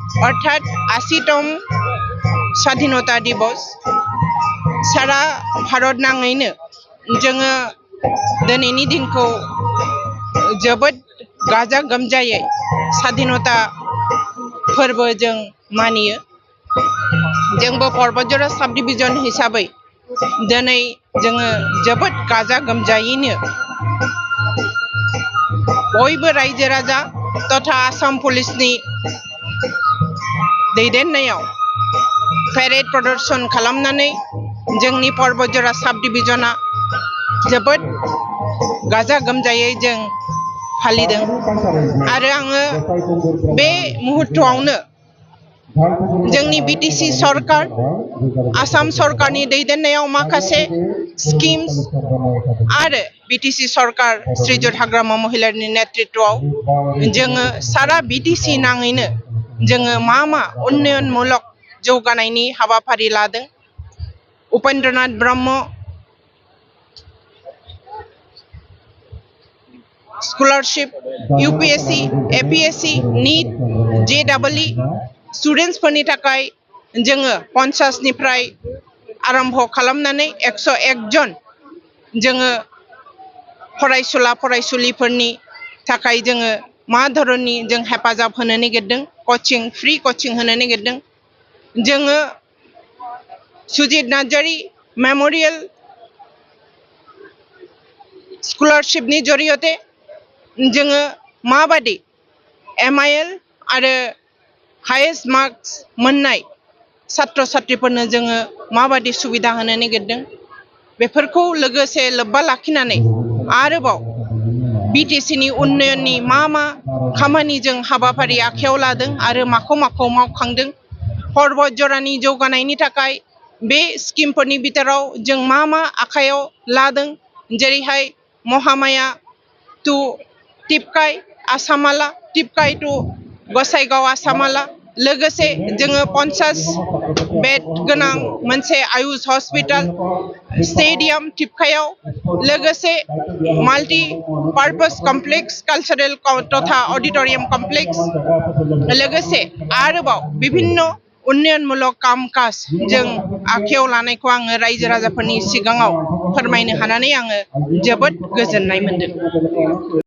अर्थात 80तम स्वाधीनता दिवस सारा भारत नाङैनो जोङो दिनैनि दिनखौ जोबोद गाजा गोमजायै स्वाधीनता फोरबो जों मानियो। जोंबो पर्बतजरा साब डिभिजन हिसाबै दिनै जोङो जोबोद गाजा गोमजायैनो बयबो रायजो राजा तथा आसाम पुलिसनि दैदेननायाव पेरेड प्रदर्शन खालामनानै जोंनि पर्बतजरा साब डिभिजना जोबोद गाजा गोमजायै जों फालिदों आरो आङो बे मुहूर्तआवनो जोंनि बिटिसि सरकार आसाम सरकारनि दैदेननायाव माखासे स्किम्स आरो बिटिसि सरकार श्रीयुत हाग्रामा महिलारिनि नेतृत्वआव जोङो सारा बिटिसि नाङैनो जोङो मा उन्नयनमूलक जौगानायनि हाबाफारि लादों। Upendranath Brahma scholarship UPSC APSC NEET JEE स्टुडेन्ट्सफोरनि थाखाय जोङो 50 निफ्राय आरम्भ खालामनानै 101 जन जोङो फरायसुला फरायसुलिफोरनि थाखाय जोङो मा धरननि जों हेफाजाब होनो नागिरदों कचिं फ्रि कचिं होनो नागिरदों। जोङो सुजित नार्जारी मेमोरियल स्कलारशिपनि जरियते जोङो माबादि MIL आरो हाइएस्ट मार्क्स मोननाय छात्र छात्रीफोरनो जोङो माबादि सुबिदा होनो नागिरदों बेफोरखौ लोगोसे लोब्बा लाखिनानै आरोबाव बिटिसिनि उन्नयननि मा खामानि जों हाबाफारि आखायाव लादों आरो माखौ मावखांदों पर्बतजरानि जौगानायनि थाखाय बे स्किमफोरनि बिथोराव जों मा आखायाव लादों जेरैहाय महामाया टु टिपकाय आसामाला टिपकाय टु गसाइगाव आसामाला लोगोसे जोङो 50 बेड गोनां मोनसे आयुष हस्पिटाल स्टेडियाम टिपकायाव लोगोसे माल्टी पार्पस कमप्लेक्स कालचारेल तथा ऑडिटोरियम कमप्लेक्स लोगोसे आरोबाव विभिन्न उन्नयनमूलक काम काज जों आखायाव लानायखौ आङो रायजो राजाफोरनि सिगाङाव फोरमायनो हानानै आङो जोबोद गोजोननाय मोनदों।